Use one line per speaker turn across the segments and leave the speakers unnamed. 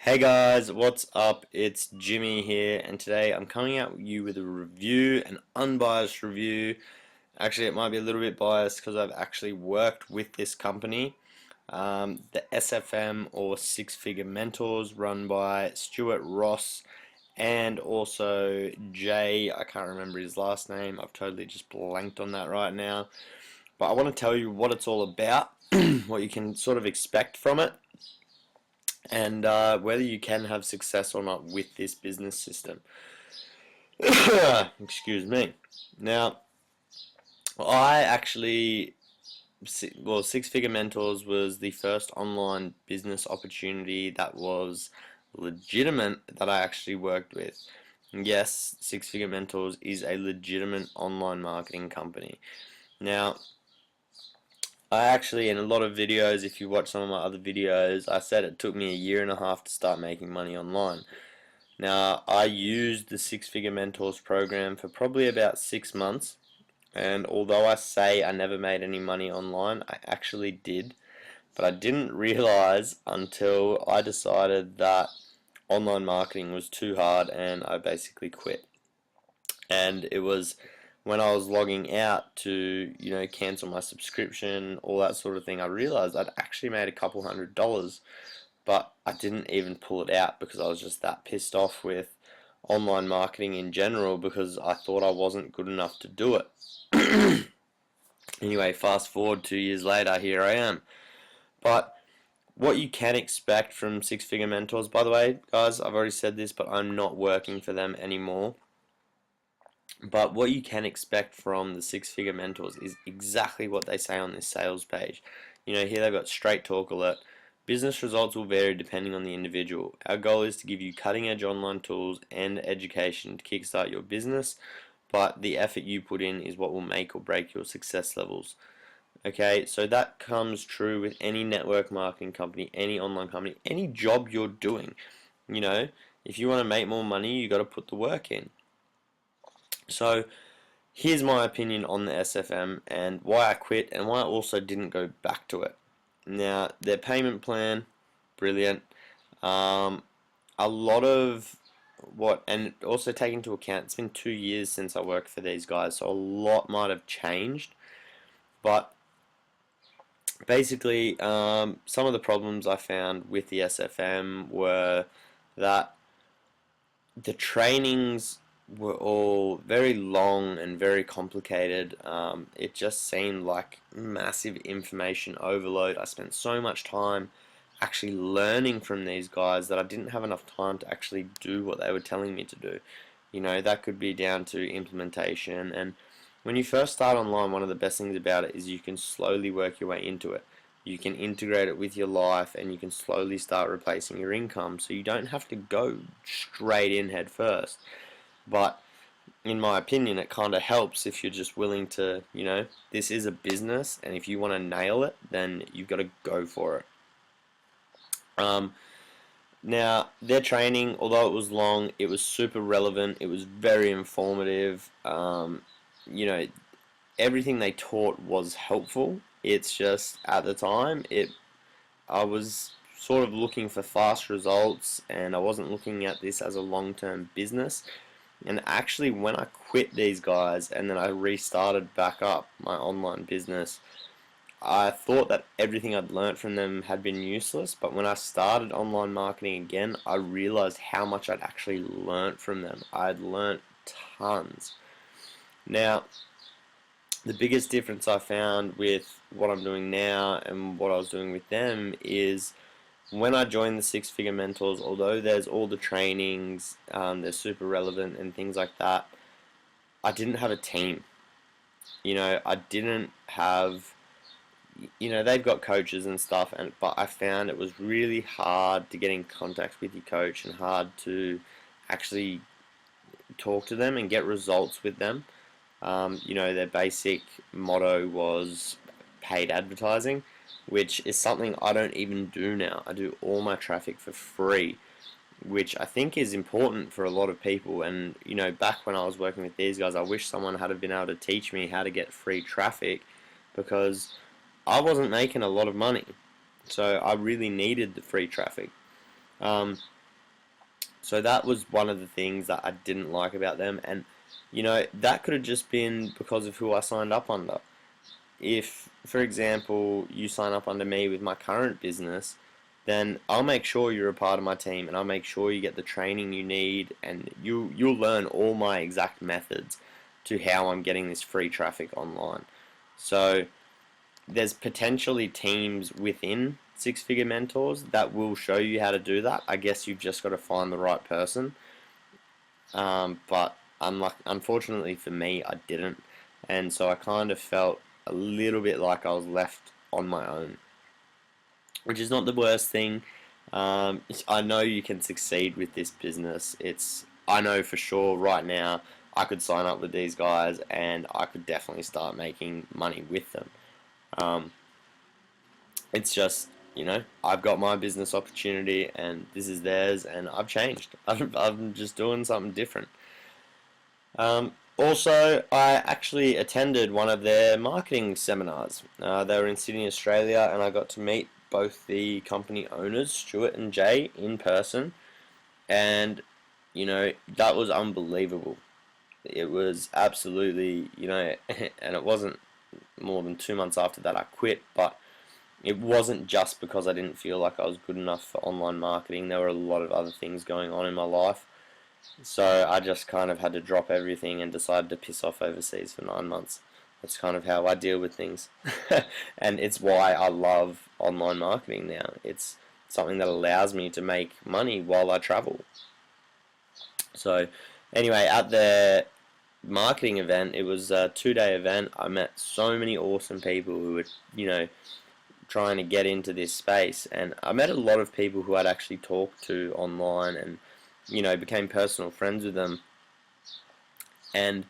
Hey guys, what's up? It's Jimmy here, and today I'm coming at you with a review, an unbiased review. Actually, it might be a little bit biased because I've actually worked with this company, the SFM or Six Figure Mentors, run by Stuart Ross and also Jay. I can't remember his last name, I've totally just blanked on that right now. But I want to tell you what it's all about, what you can sort of expect from it, and whether you can have success or not with this business system. Excuse me. Now, I actually, well, Six Figure Mentors was the first online business opportunity that was legitimate that I actually worked with. Yes, Six Figure Mentors is a legitimate online marketing company. Now, I actually, in a lot of videos, if you watch some of my other videos, I said it took me a year and a half to start making money online. Now, I used the Six Figure Mentors program for probably about 6 months, and although I say I never made any money online, I actually did, but I didn't realize until I decided that online marketing was too hard and I basically quit. And it was when I was logging out to, cancel my subscription, all that sort of thing, I realized I'd actually made a couple $100, but I didn't even pull it out because I was just that pissed off with online marketing in general because I thought I wasn't good enough to do it. Anyway, fast forward 2 years later, here I am. But what you can expect from Six Figure Mentors, by the way, guys, I've already said this, but I'm not working for them anymore. But what you can expect from the Six Figure Mentors is exactly what they say on this sales page. Here they've got straight talk alert. Business results will vary depending on the individual. Our goal is to give you cutting edge online tools and education to kickstart your business, but the effort you put in is what will make or break your success levels. Okay, so that comes true with any network marketing company, any online company, any job you're doing. If you want to make more money, you got to put the work in. So, here's my opinion on the SFM and why I quit and why I also didn't go back to it. Now, their payment plan, brilliant. A lot of and also take into account, it's been 2 years since I worked for these guys, so a lot might have changed. But basically, some of the problems I found with the SFM were that the trainings were all very long and very complicated. It just seemed like massive information overload. I spent so much time actually learning from these guys that I didn't have enough time to actually do what they were telling me to do. That could be down to implementation. And when you first start online, one of the best things about it is you can slowly work your way into it. You can integrate it with your life and you can slowly start replacing your income, so you don't have to go straight in head first. But in my opinion, it kind of helps if you're just willing to, this is a business, and if you want to nail it, then you've got to go for it. Now, their training, although it was long, it was super relevant, it was very informative. Everything they taught was helpful. It's just, at the time, I was sort of looking for fast results, and I wasn't looking at this as a long-term business. And actually, when I quit these guys and then I restarted back up my online business, I thought that everything I'd learnt from them had been useless, but when I started online marketing again, I realized how much I'd actually learnt from them. I'd learnt tons. Now, the biggest difference I found with what I'm doing now and what I was doing with them is when I joined the Six Figure Mentors, although there's all the trainings, they're super relevant and things like that, I didn't have a team. I didn't have, they've got coaches and stuff, but I found it was really hard to get in contact with your coach and hard to actually talk to them and get results with them. Their basic motto was paid advertising, which is something I don't even do now. I do all my traffic for free, which I think is important for a lot of people. And back when I was working with these guys, I wish someone had been able to teach me how to get free traffic, because I wasn't making a lot of money, so I really needed the free traffic. So that was one of the things that I didn't like about them, and that could have just been because of who I signed up under. If, for example, you sign up under me with my current business, then I'll make sure you're a part of my team, and I'll make sure you get the training you need, and you'll learn all my exact methods to how I'm getting this free traffic online. So there's potentially teams within Six Figure Mentors that will show you how to do that. I guess you've just got to find the right person. But unfortunately for me, I didn't, and so I kind of felt a little bit like I was left on my own, which is not the worst thing. I know you can succeed with this business. I know for sure right now I could sign up with these guys and I could definitely start making money with them. Um, it's just, I've got my business opportunity and this is theirs, and I've changed. I'm just doing something different. Also, I actually attended one of their marketing seminars. They were in Sydney, Australia, and I got to meet both the company owners, Stuart and Jay, in person. And, that was unbelievable. It was absolutely, and it wasn't more than 2 months after that I quit, but it wasn't just because I didn't feel like I was good enough for online marketing. There were a lot of other things going on in my life. So I just kind of had to drop everything and decided to piss off overseas for 9 months. That's kind of how I deal with things. And it's why I love online marketing now. It's something that allows me to make money while I travel. So anyway, at the marketing event, it was a 2-day event. I met so many awesome people who were, trying to get into this space. And I met a lot of people who I'd actually talked to online and became personal friends with them. And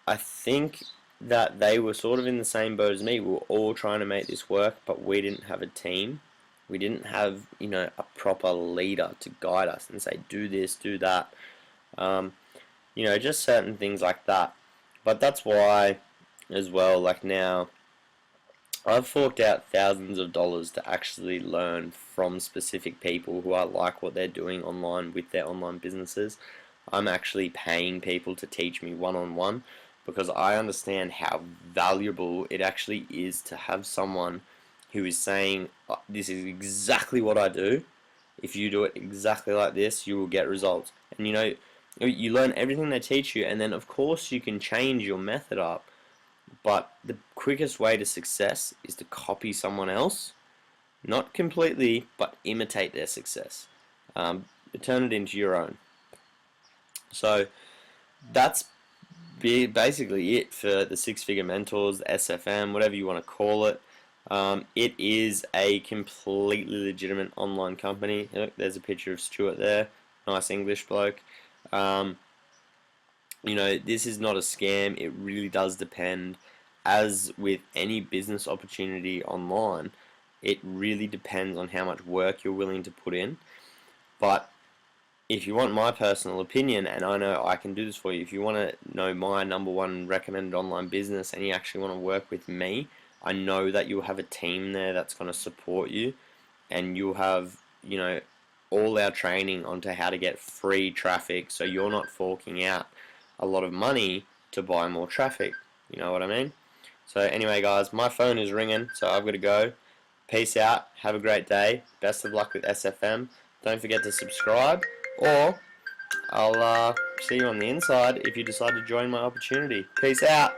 I think that they were sort of in the same boat as me. We were all trying to make this work, but we didn't have a team. We didn't have, a proper leader to guide us and say, do this, do that. Just certain things like that. But that's why, as well, like now, I've forked out thousands of dollars to actually learn from specific people who I like what they're doing online with their online businesses. I'm actually paying people to teach me one-on-one because I understand how valuable it actually is to have someone who is saying, this is exactly what I do. If you do it exactly like this, you will get results. And you learn everything they teach you, and then of course you can change your method up. But the quickest way to success is to copy someone else, not completely, but imitate their success. Turn it into your own. So that's basically it for the Six Figure Mentors, the SFM, whatever you want to call it. It is a completely legitimate online company. Look, there's a picture of Stuart there, nice English bloke. This is not a scam. It really does depend. As with any business opportunity online, it really depends on how much work you're willing to put in. But if you want my personal opinion, and I know I can do this for you, if you want to know my #1 recommended online business and you actually want to work with me, I know that you'll have a team there that's going to support you, and you'll have, all our training onto how to get free traffic, so you're not forking out a lot of money to buy more traffic. You know what I mean? So anyway, guys, my phone is ringing, so I've got to go. Peace out. Have a great day. Best of luck with SFM. Don't forget to subscribe, or I'll see you on the inside if you decide to join my opportunity. Peace out.